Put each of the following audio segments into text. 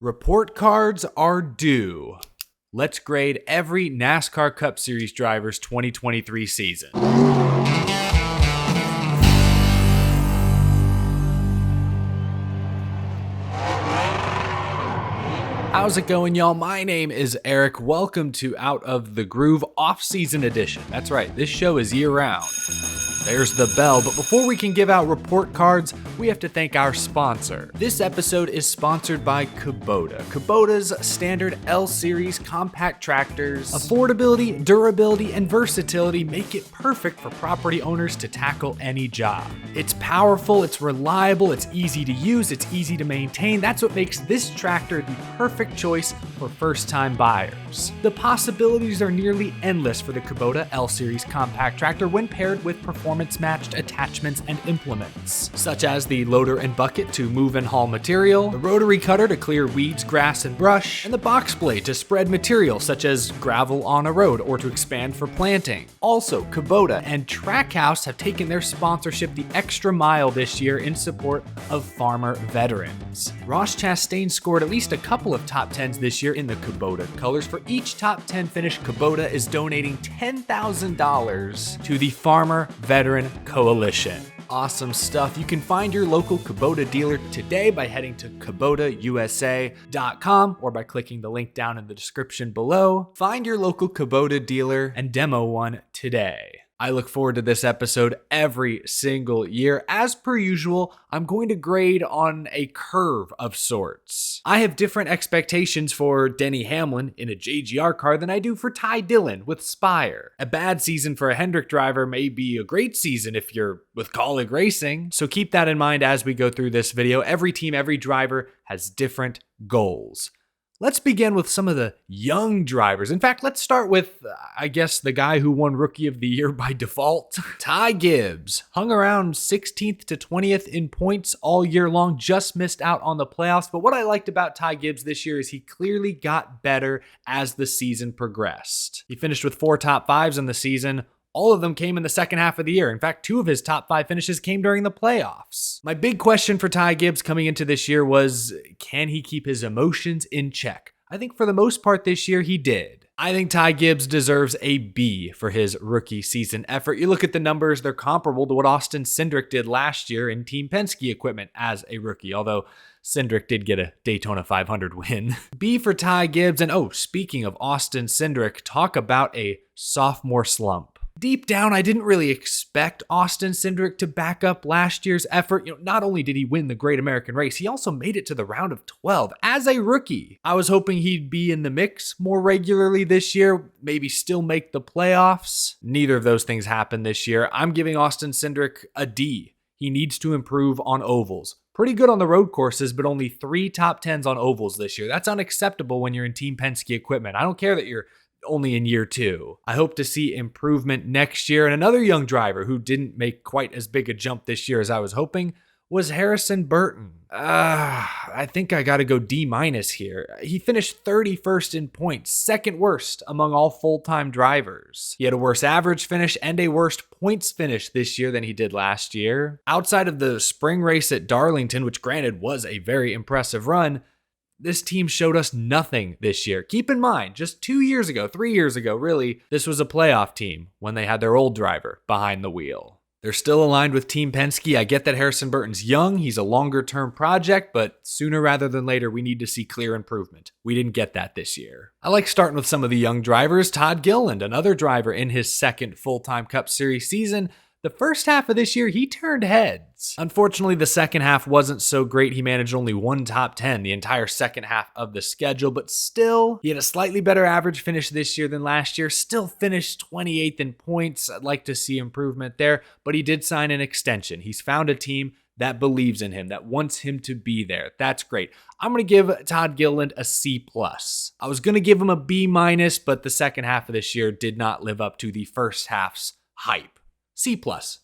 Report cards are due. Let's grade every NASCAR Cup Series driver's 2023 season. How's it going, y'all? My name is Eric. Welcome to Out of the Groove Off-Season Edition. That's right, this show is year-round. There's the bell, but before we can give out report cards, we have to thank our sponsor. This episode is sponsored by Kubota. Kubota's standard L-Series compact tractors. Affordability, durability, and versatility make it perfect for property owners to tackle any job. It's powerful, it's reliable, it's easy to use, it's easy to maintain. That's what makes this tractor the perfect choice for first-time buyers. The possibilities are nearly endless for the Kubota L-Series compact tractor when paired with performance-matched attachments and implements, such as the loader and bucket to move and haul material, the rotary cutter to clear weeds, grass, and brush, and the box blade to spread material such as gravel on a road or to expand for planting. Also, Kubota and Trackhouse have taken their sponsorship the extra mile this year in support of farmer veterans. Ross Chastain scored at least a couple of top 10s this year in the Kubota colors. For each top 10 finish, Kubota is donating $10,000 to the Farmer Veteran Coalition. Awesome stuff. You can find your local Kubota dealer today by heading to KubotaUSA.com or by clicking the link down in the description below. Find your local Kubota dealer and demo one today. I look forward to this episode every single year. As per usual, I'm going to grade on a curve of sorts. I have different expectations for Denny Hamlin in a JGR car than I do for Ty Dillon with Spire. A bad season for a Hendrick driver may be a great season if you're with Colleague Racing, so keep that in mind as we go through this video. Every team, every driver has different goals. Let's begin with some of the young drivers. In fact, let's start with, I guess, the guy who won Rookie of the Year by default. Ty Gibbs hung around 16th to 20th in points all year long, just missed out on the playoffs. But what I liked about Ty Gibbs this year is he clearly got better as the season progressed. He finished with 4 top 5s in the season. All of them came in the second half of the year. In fact, 2 of his top 5 finishes came during the playoffs. My big question for Ty Gibbs coming into this year was, can he keep his emotions in check? I think for the most part this year he did. I think Ty Gibbs deserves a B for his rookie season effort. You look at the numbers, they're comparable to what Austin Cindric did last year in Team Penske equipment as a rookie, although Cindric did get a Daytona 500 win. B for Ty Gibbs, and speaking of Austin Cindric, talk about a sophomore slump. Deep down, I didn't really expect Austin Cindric to back up last year's effort. Not only did he win the Great American Race, he also made it to the round of 12 as a rookie. I was hoping he'd be in the mix more regularly this year, maybe still make the playoffs. Neither of those things happened this year. I'm giving Austin Cindric a D. He needs to improve on ovals. Pretty good on the road courses, but only 3 top 10s on ovals this year. That's unacceptable when you're in Team Penske equipment. I don't care that you're only in year 2. I hope to see improvement next year. And another young driver who didn't make quite as big a jump this year as I was hoping was Harrison Burton. I think I got to go D- here. He finished 31st in points, second worst among all full-time drivers. He had a worse average finish and a worse points finish this year than he did last year. Outside of the spring race at Darlington, which granted was a very impressive run, this team showed us nothing this year. Keep in mind, just 3 years ago, really, this was a playoff team when they had their old driver behind the wheel. They're still aligned with Team Penske. I get that Harrison Burton's young. He's a longer-term project, but sooner rather than later, we need to see clear improvement. We didn't get that this year. I like starting with some of the young drivers. Todd Gillan, another driver in his second full-time Cup Series season. The first half of this year, he turned heads. Unfortunately, the second half wasn't so great. He managed only 1 top 10 the entire second half of the schedule, but still, he had a slightly better average finish this year than last year. Still finished 28th in points. I'd like to see improvement there, but he did sign an extension. He's found a team that believes in him, that wants him to be there. That's great. I'm going to give Todd Gillan a C+. I was going to give him a B-, but the second half of this year did not live up to the first half's hype. C+,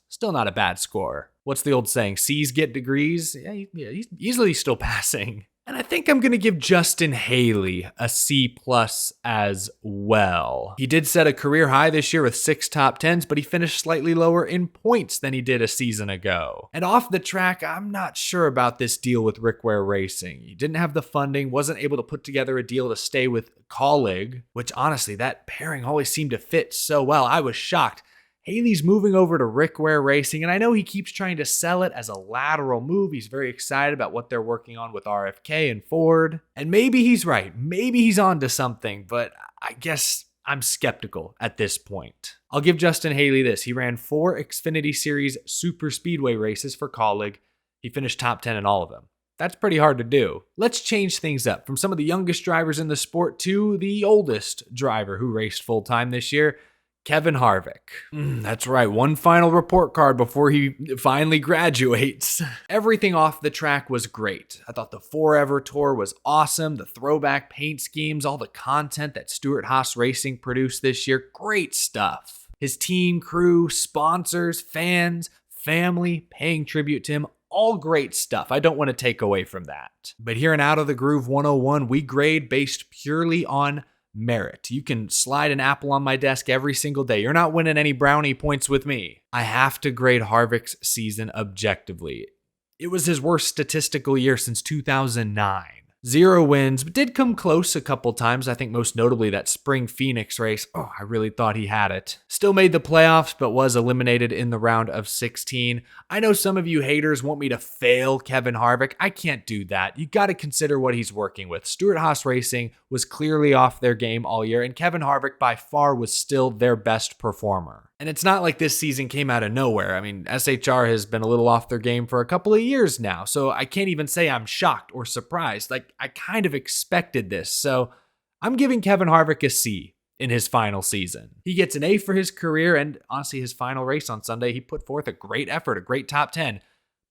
still not a bad score. What's the old saying? C's get degrees? Yeah, he's easily still passing. And I think I'm going to give Justin Haley a C plus as well. He did set a career high this year with 6 top 10s, but he finished slightly lower in points than he did a season ago. And off the track, I'm not sure about this deal with Reick Racing. He didn't have the funding, wasn't able to put together a deal to stay with Pollock, which honestly, that pairing always seemed to fit so well. I was shocked. Haley's moving over to Reick Racing, and I know he keeps trying to sell it as a lateral move. He's very excited about what they're working on with RFK and Ford. And maybe he's right. Maybe he's onto something, but I guess I'm skeptical at this point. I'll give Justin Haley this. He ran 4 Xfinity Series Super Speedway races for Pollock. He finished top 10 in all of them. That's pretty hard to do. Let's change things up from some of the youngest drivers in the sport to the oldest driver who raced full-time this year, Kevin Harvick. That's right, one final report card before he finally graduates. Everything off the track was great. I thought the Forever Tour was awesome. The throwback paint schemes, all the content that Stewart-Haas Racing produced this year, great stuff. His team, crew, sponsors, fans, family paying tribute to him, all great stuff. I don't want to take away from that. But here in Out of the Groove 101, we grade based purely on merit. You can slide an apple on my desk every single day. You're not winning any brownie points with me. I have to grade Harvick's season objectively. It was his worst statistical year since 2009. 0 wins, but did come close a couple times. I think most notably that spring Phoenix race. I really thought he had it. Still made the playoffs, but was eliminated in the round of 16. I know some of you haters want me to fail Kevin Harvick. I can't do that. You got to consider what he's working with. Stewart-Haas Racing was clearly off their game all year, and Kevin Harvick by far was still their best performer. And it's not like this season came out of nowhere. I mean, SHR has been a little off their game for a couple of years now, so I can't even say I'm shocked or surprised. Like, I kind of expected this, so I'm giving Kevin Harvick a C in his final season. He gets an A for his career, and honestly, his final race on Sunday, he put forth a great effort, a great top 10.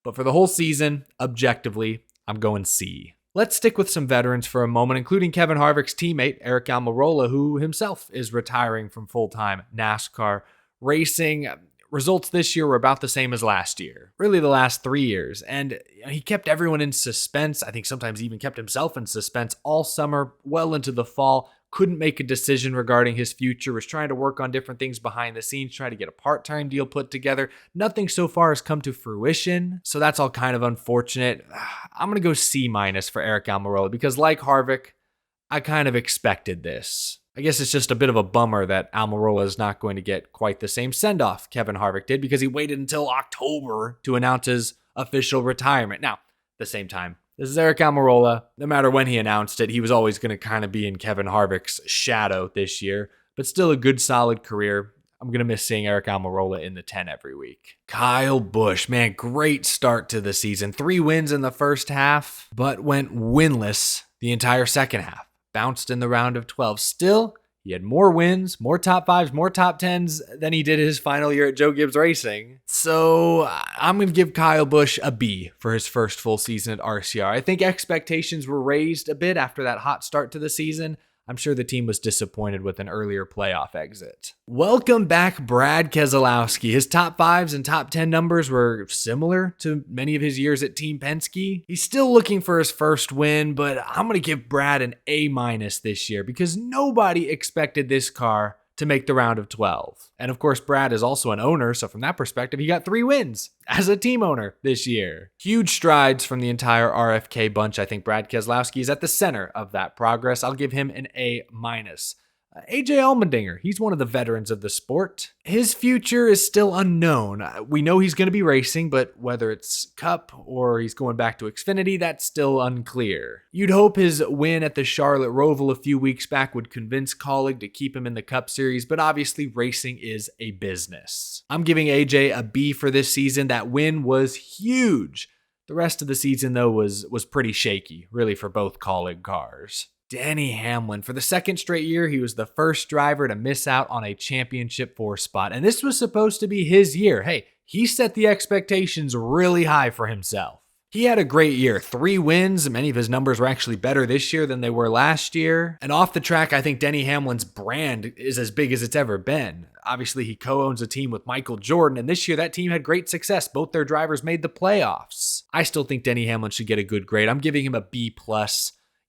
But for the whole season, objectively, I'm going C. Let's stick with some veterans for a moment, including Kevin Harvick's teammate, Aric Almirola, who himself is retiring from full-time NASCAR racing. Results this year were about the same as last year, really the last 3 years, and he kept everyone in suspense. I think sometimes he even kept himself in suspense all summer, well into the fall. Couldn't make a decision regarding his future, was trying to work on different things behind the scenes, trying to get a part-time deal put together. Nothing so far has come to fruition, so that's all kind of unfortunate. I'm going to go C- for Aric Almirola because, like Harvick, I kind of expected this. I guess it's just a bit of a bummer that Almirola is not going to get quite the same send-off Kevin Harvick did because he waited until October to announce his official retirement. Now, at the same time, this is Aric Almirola. No matter when he announced it, he was always going to kind of be in Kevin Harvick's shadow this year, but still a good, solid career. I'm going to miss seeing Aric Almirola in the 10 every week. Kyle Busch, man, great start to the season. 3 wins in the first half, but went winless the entire second half. Bounced in the round of 12. Still, he had more wins, more top 5s, more top 10s than he did his final year at Joe Gibbs Racing. So I'm going to give Kyle Busch a B for his first full season at RCR. I think expectations were raised a bit after that hot start to the season. I'm sure the team was disappointed with an earlier playoff exit. Welcome back, Brad Keselowski. His top 5s and top 10 numbers were similar to many of his years at Team Penske. He's still looking for his first win, but I'm going to give Brad an A- this year because nobody expected this car to make the round of 12. And of course, Brad is also an owner, so from that perspective, he got 3 wins as a team owner this year. Huge strides from the entire RFK bunch. I think Brad Keselowski is at the center of that progress. I'll give him an A-. AJ Allmendinger, he's one of the veterans of the sport. His future is still unknown. We know he's going to be racing, but whether it's Cup or he's going back to Xfinity, that's still unclear. You'd hope his win at the Charlotte Roval a few weeks back would convince Pollock to keep him in the Cup Series, but obviously racing is a business. I'm giving AJ a B for this season. That win was huge. The rest of the season, though, was pretty shaky, really, for both Pollock cars. Denny Hamlin. For the second straight year, he was the first driver to miss out on a championship 4 spot, and this was supposed to be his year. Hey, he set the expectations really high for himself. He had a great year, 3 wins. Many of his numbers were actually better this year than they were last year. And off the track, I think Denny Hamlin's brand is as big as it's ever been. Obviously, he co-owns a team with Michael Jordan, and this year that team had great success. Both their drivers made the playoffs. I still think Denny Hamlin should get a good grade. I'm giving him a B+,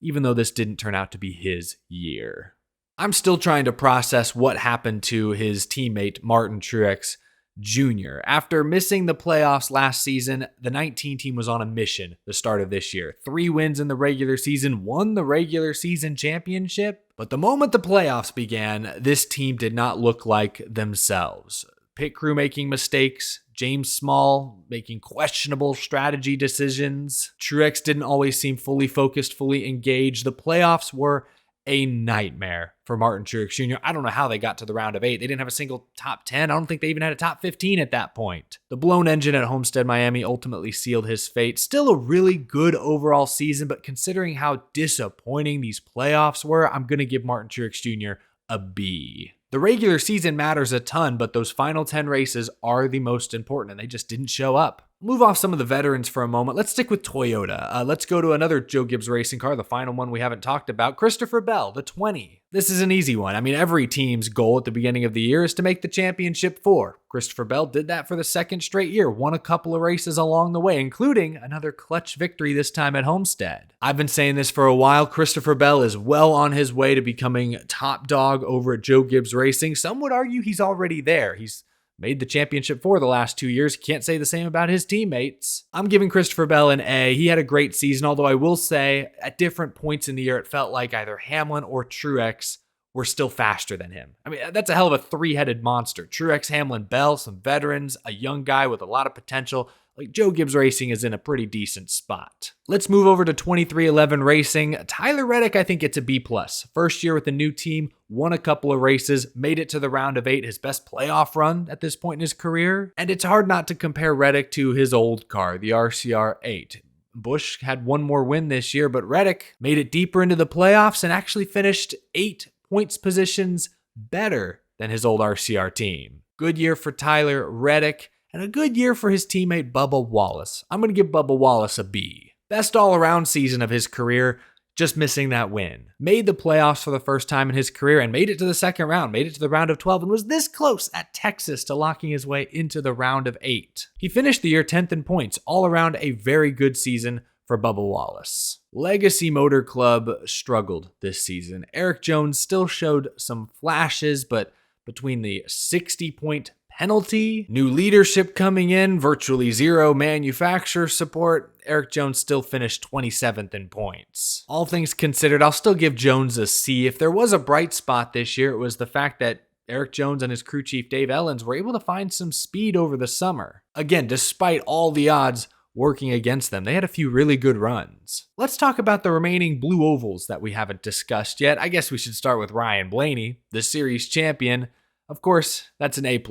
even though this didn't turn out to be his year. I'm still trying to process what happened to his teammate, Martin Truex Jr. After missing the playoffs last season, the 19 team was on a mission the start of this year. 3 wins in the regular season, won the regular season championship. But the moment the playoffs began, this team did not look like themselves. Pit crew making mistakes, James Small making questionable strategy decisions. Truex didn't always seem fully focused, fully engaged. The playoffs were a nightmare for Martin Truex Jr. I don't know how they got to the round of 8. They didn't have a single top 10. I don't think they even had a top 15 at that point. The blown engine at Homestead, Miami ultimately sealed his fate. Still a really good overall season, but considering how disappointing these playoffs were, I'm going to give Martin Truex Jr. a B. The regular season matters a ton, but those final 10 races are the most important, and they just didn't show up. Move off some of the veterans for a moment. Let's stick with Toyota. Let's go to another Joe Gibbs racing car, the final one we haven't talked about, Christopher Bell, the 20. This is an easy one. I mean, every team's goal at the beginning of the year is to make the championship 4. Christopher Bell did that for the second straight year, won a couple of races along the way, including another clutch victory this time at Homestead. I've been saying this for a while. Christopher Bell is well on his way to becoming top dog over at Joe Gibbs Racing. Some would argue he's already there. He's made the championship 4 the last 2 years. Can't say the same about his teammates. I'm giving Christopher Bell an A. He had a great season, although I will say at different points in the year, it felt like either Hamlin or Truex were still faster than him. I mean, that's a hell of a 3-headed monster. Truex, Hamlin, Bell, some veterans, a young guy with a lot of potential. Like, Joe Gibbs Racing is in a pretty decent spot. Let's move over to 2311 Racing. Tyler Reddick, I think, gets a B+. First year with the new team, won a couple of races, made it to the round of 8, his best playoff run at this point in his career. And it's hard not to compare Reddick to his old car, the RCR 8. Busch had one more win this year, but Reddick made it deeper into the playoffs and actually finished 8 points positions better than his old RCR team. Good year for Tyler Reddick. And a good year for his teammate Bubba Wallace. I'm going to give Bubba Wallace a B. Best all-around season of his career, just missing that win. Made the playoffs for the first time in his career and made it to the second round, made it to the round of 12, and was this close at Texas to locking his way into the round of 8. He finished the year 10th in points, all around a very good season for Bubba Wallace. Legacy Motor Club struggled this season. Erik Jones still showed some flashes, but between the 60-point penalty, new leadership coming in, virtually zero manufacturer support, Erik Jones still finished 27th in points. All things considered, I'll still give Jones a C. If there was a bright spot this year, it was the fact that Erik Jones and his crew chief Dave Ellens were able to find some speed over the summer. Again, despite all the odds working against them, they had a few really good runs. Let's talk about the remaining blue ovals that we haven't discussed yet. I guess we should start with Ryan Blaney, the series champion. Of course, that's an A+.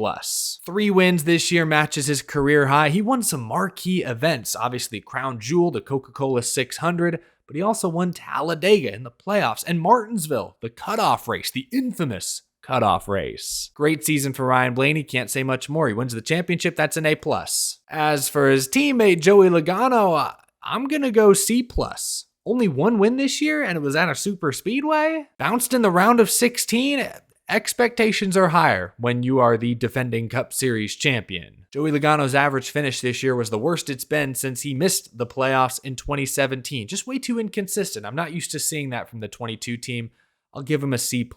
3 wins this year matches his career high. He won some marquee events, obviously Crown Jewel, the Coca-Cola 600, but he also won Talladega in the playoffs and Martinsville, the cutoff race, the infamous cutoff race. Great season for Ryan Blaney, can't say much more. He wins the championship, that's an A+. As for his teammate Joey Logano, I'm going to go C+. Only 1 win this year, and it was at a super speedway? Bounced in the round of 16? Expectations are higher when you are the defending Cup Series champion. Joey Logano's average finish this year was the worst it's been since he missed the playoffs in 2017. Just way too inconsistent. I'm not used to seeing that from the 22 team. I'll give him a C+.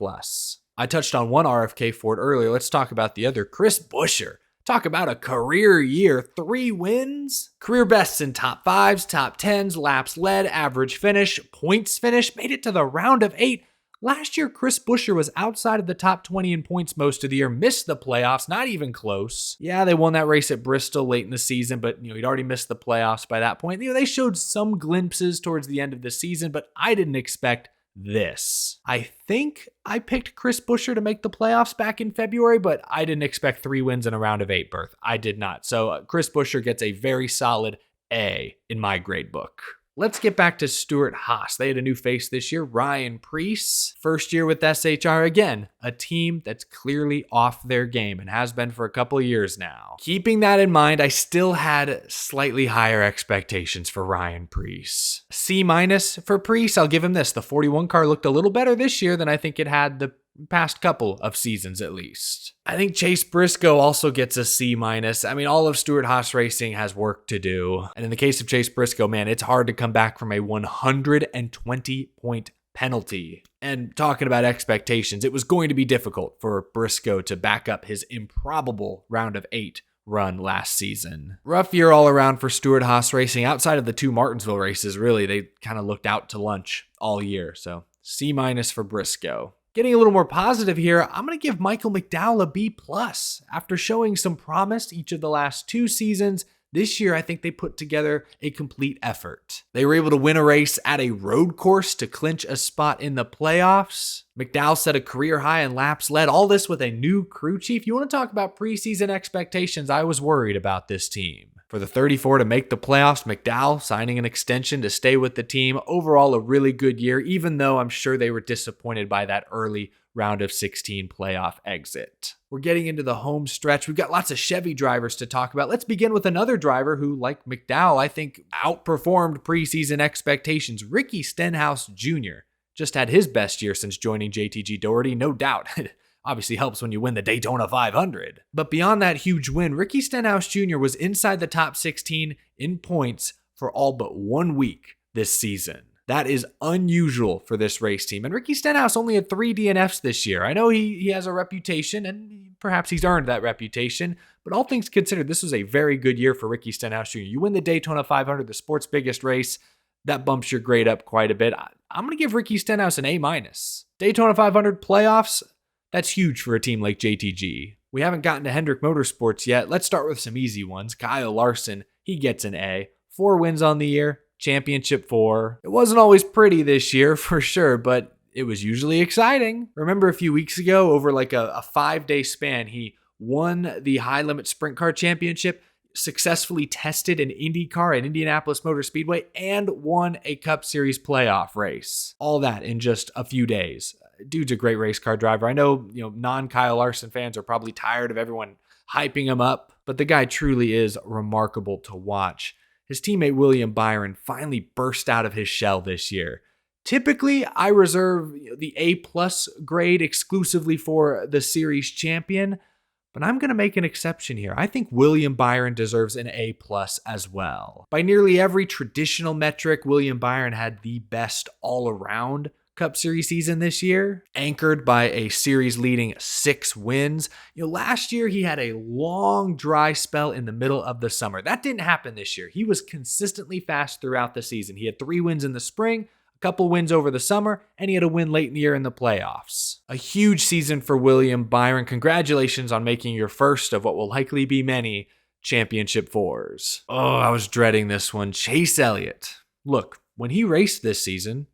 I touched on one RFK Ford earlier. Let's talk about the other, Chris Buescher. Talk about a career year, 3 wins, career bests in top 5s, top 10s, laps led, average finish, points finish, made it to the round of 8. Last year, Chris Buescher was outside of the top 20 in points most of the year, missed the playoffs, not even close. Yeah, they won that race at Bristol late in the season, but he'd already missed the playoffs by that point. They showed some glimpses towards the end of the season, but I didn't expect this. I think I picked Chris Buescher to make the playoffs back in February, but I didn't expect 3 wins in a round of 8 berth. I did not. So Chris Buescher gets a very solid A in my grade book. Let's get back to Stewart-Haas. They had a new face this year, Ryan Preece. First year with SHR, again, a team that's clearly off their game and has been for a couple of years now. Keeping that in mind, I still had slightly higher expectations for Ryan Preece. C- for Preece, I'll give him this. The 41 car looked a little better this year than I think it had the past couple of seasons at least. I think Chase Briscoe also gets a C-. I mean, all of Stewart-Haas Racing has work to do. And in the case of Chase Briscoe, man, it's hard to come back from a 120-point penalty. And talking about expectations, it was going to be difficult for Briscoe to back up his improbable round of 8 run last season. Rough year all around for Stewart-Haas Racing. Outside of the 2 Martinsville races, really, they kind of looked out to lunch all year. So C- for Briscoe. Getting a little more positive here, I'm going to give Michael McDowell a B+. After showing some promise each of the last 2 seasons, this year I think they put together a complete effort. They were able to win a race at a road course to clinch a spot in the playoffs. McDowell set a career high in laps led, all this with a new crew chief. You want to talk about preseason expectations? I was worried about this team. For the 34 to make the playoffs, McDowell signing an extension to stay with the team. Overall, a really good year, even though I'm sure they were disappointed by that early round of 16 playoff exit. We're getting into the home stretch. We've got lots of Chevy drivers to talk about. Let's begin with another driver who, like McDowell, I think outperformed preseason expectations. Ricky Stenhouse Jr. just had his best year since joining JTG Doherty, no doubt. Obviously helps when you win the Daytona 500. But beyond that huge win, Ricky Stenhouse Jr. was inside the top 16 in points for all but 1 week this season. That is unusual for this race team. And Ricky Stenhouse only had 3 DNFs this year. I know he has a reputation, and perhaps he's earned that reputation, but all things considered, this was a very good year for Ricky Stenhouse Jr. You win the Daytona 500, the sport's biggest race, that bumps your grade up quite a bit. I'm going to give Ricky Stenhouse an A-. Daytona 500 playoffs, that's huge for a team like JTG. We haven't gotten to Hendrick Motorsports yet. Let's start with some easy ones. Kyle Larson, he gets an A. 4 wins on the year, championship 4. It wasn't always pretty this year, for sure, but it was usually exciting. Remember a few weeks ago, over like a 5-day span, he won the high limit sprint car championship, successfully tested an Indy car at Indianapolis Motor Speedway, and won a Cup Series playoff race. All that in just a few days. Dude's a great race car driver. I know, non-Kyle Larson fans are probably tired of everyone hyping him up, but the guy truly is remarkable to watch. His teammate William Byron finally burst out of his shell this year. Typically, I reserve the A+ grade exclusively for the series champion, but I'm going to make an exception here. I think William Byron deserves an A+ as well. By nearly every traditional metric, William Byron had the best all-around Cup Series season this year, anchored by a series-leading 6 wins. Last year he had a long dry spell in the middle of the summer. That didn't happen this year. He was consistently fast throughout the season. He had 3 wins in the spring, a couple wins over the summer, and he had a win late in the year in the playoffs. A huge season for William Byron. Congratulations on making your first of what will likely be many championship 4s. Oh, I was dreading this one. Chase Elliott. Look, when he raced this season,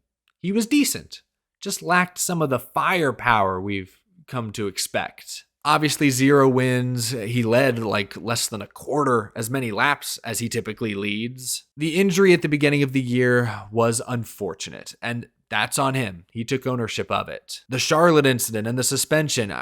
he was decent, just lacked some of the firepower we've come to expect. Obviously, 0 wins. He led like less than a quarter as many laps as he typically leads. The injury at the beginning of the year was unfortunate, and that's on him. He took ownership of it. The Charlotte incident and the suspension,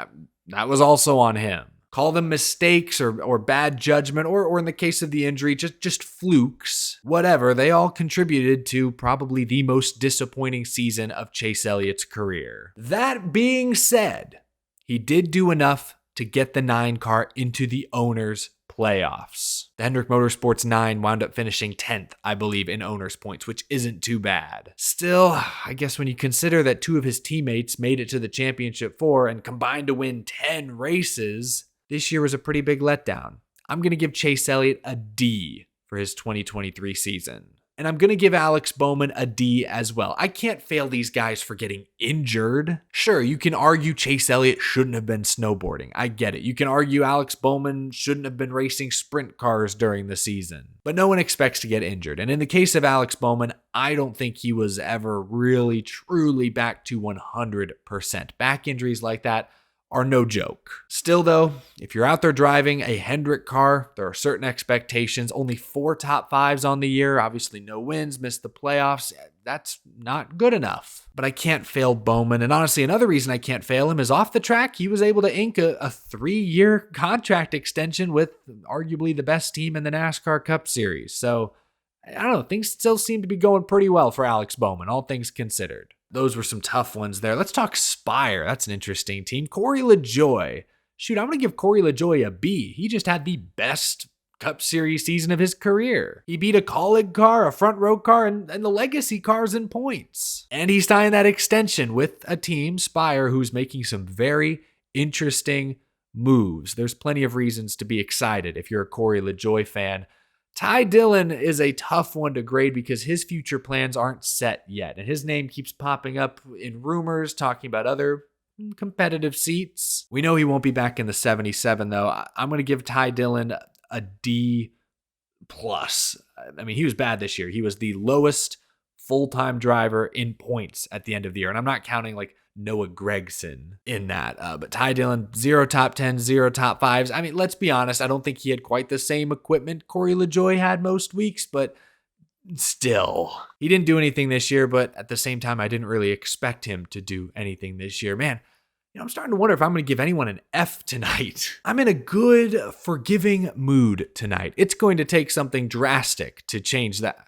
that was also on him. Call them mistakes or bad judgment, or in the case of the injury, just flukes. Whatever, they all contributed to probably the most disappointing season of Chase Elliott's career. That being said, he did do enough to get the 9 car into the owners' playoffs. The Hendrick Motorsports 9 wound up finishing 10th, I believe, in owners' points, which isn't too bad. Still, I guess when you consider that 2 of his teammates made it to the championship 4 and combined to win 10 races, this year was a pretty big letdown. I'm going to give Chase Elliott a D for his 2023 season. And I'm going to give Alex Bowman a D as well. I can't fail these guys for getting injured. Sure, you can argue Chase Elliott shouldn't have been snowboarding. I get it. You can argue Alex Bowman shouldn't have been racing sprint cars during the season. But no one expects to get injured. And in the case of Alex Bowman, I don't think he was ever really, truly back to 100%. Back injuries like that are no joke. Still though, if you're out there driving a Hendrick car, there are certain expectations. Only 4 top 5s on the year. Obviously no wins, missed the playoffs. That's not good enough. But I can't fail Bowman. And honestly, another reason I can't fail him is off the track, he was able to ink a 3-year contract extension with arguably the best team in the NASCAR Cup Series. So I don't know, things still seem to be going pretty well for Alex Bowman, all things considered. Those were some tough ones there. Let's talk Spire. That's an interesting team. Corey LaJoie. Shoot, I'm going to give Corey LaJoie a B. He just had the best Cup Series season of his career. He beat a Colleague car, a front row car, and the legacy cars in points. And he's tying that extension with a team, Spire, who's making some very interesting moves. There's plenty of reasons to be excited if you're a Corey LaJoie fan. Ty Dillon is a tough one to grade because his future plans aren't set yet. And his name keeps popping up in rumors, talking about other competitive seats. We know he won't be back in the 77, though. I'm going to give Ty Dillon a D+. I mean, he was bad this year. He was the lowest full-time driver in points at the end of the year. And I'm not counting like Noah Gragson in that. But Ty Dillon, 0 top 10s, 0 top 5s. I mean, let's be honest. I don't think he had quite the same equipment Corey LaJoie had most weeks, but still. He didn't do anything this year, but at the same time, I didn't really expect him to do anything this year. Man, I'm starting to wonder if I'm going to give anyone an F tonight. I'm in a good, forgiving mood tonight. It's going to take something drastic to change that.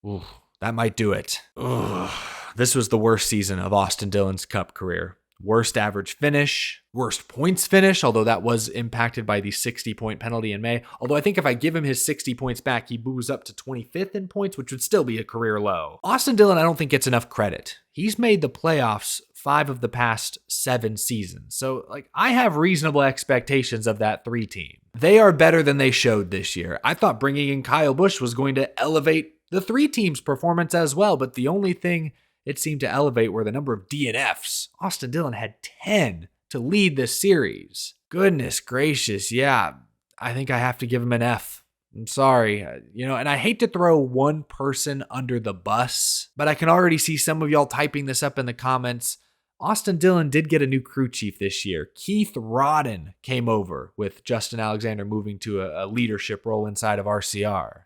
Ooh, that might do it. Ugh. This was the worst season of Austin Dillon's Cup career. Worst average finish, worst points finish, although that was impacted by the 60-point penalty in May. Although I think if I give him his 60 points back, he moves up to 25th in points, which would still be a career low. Austin Dillon, I don't think gets enough credit. He's made the playoffs 5 of the past 7 seasons. So, I have reasonable expectations of that 3 team. They are better than they showed this year. I thought bringing in Kyle Busch was going to elevate the 3 teams' performance as well, but the only thing it seemed to elevate were the number of DNFs. Austin Dillon had 10 to lead this series. Goodness gracious, yeah, I think I have to give him an F. I'm sorry, and I hate to throw one person under the bus, but I can already see some of y'all typing this up in the comments. Austin Dillon did get a new crew chief this year. Keith Rodden came over with Justin Alexander moving to a leadership role inside of RCR.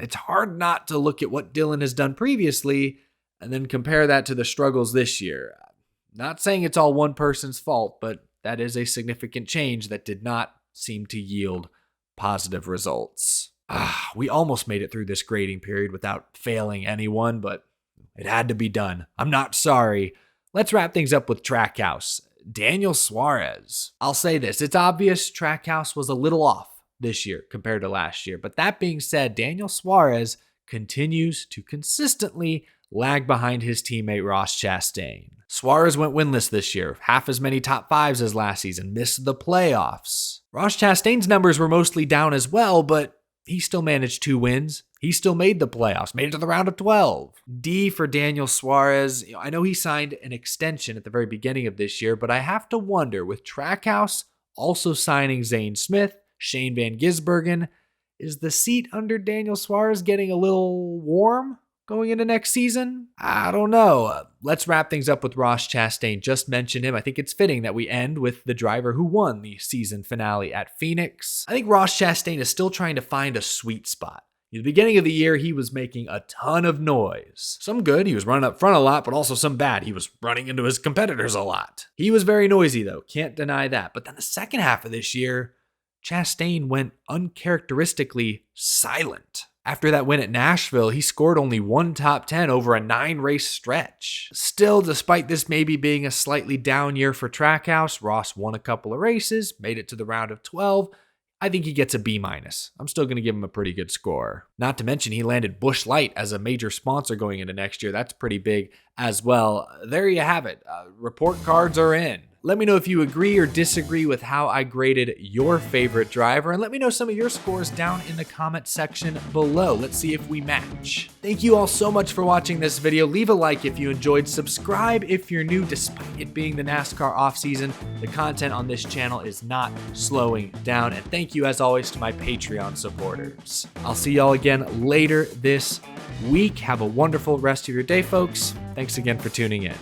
It's hard not to look at what Dillon has done previously and then compare that to the struggles this year. Not saying it's all one person's fault, but that is a significant change that did not seem to yield positive results. We almost made it through this grading period without failing anyone, but it had to be done. I'm not sorry. Let's wrap things up with Trackhouse. Daniel Suarez. I'll say this, it's obvious Trackhouse was a little off this year compared to last year, but that being said, Daniel Suarez continues to consistently lag behind his teammate Ross Chastain. Suarez went winless this year, half as many top 5s as last season, missed the playoffs. Ross Chastain's numbers were mostly down as well, but he still managed 2 wins. He still made the playoffs, made it to the round of 12. D for Daniel Suarez. I know he signed an extension at the very beginning of this year, but I have to wonder, with Trackhouse also signing Zane Smith, Shane Van Gisbergen, is the seat under Daniel Suarez getting a little warm going into next season? I don't know. Let's wrap things up with Ross Chastain. Just mentioned him. I think it's fitting that we end with the driver who won the season finale at Phoenix. I think Ross Chastain is still trying to find a sweet spot. At the beginning of the year, he was making a ton of noise. Some good, he was running up front a lot, but also some bad. He was running into his competitors a lot. He was very noisy though, can't deny that. But then the second half of this year, Chastain went uncharacteristically silent. After that win at Nashville, he scored only 1 top 10 over a 9-race stretch. Still, despite this maybe being a slightly down year for Trackhouse, Ross won a couple of races, made it to the round of 12. I think he gets a B-. I'm still going to give him a pretty good score. Not to mention he landed Busch Light as a major sponsor going into next year. That's pretty big as well. There you have it. Report cards are in. Let me know if you agree or disagree with how I graded your favorite driver, and let me know some of your scores down in the comment section below. Let's see if we match. Thank you all so much for watching this video. Leave a like if you enjoyed. Subscribe if you're new. Despite it being the NASCAR offseason, the content on this channel is not slowing down. And thank you, as always, to my Patreon supporters. I'll see y'all again later this week. Have a wonderful rest of your day, folks. Thanks again for tuning in.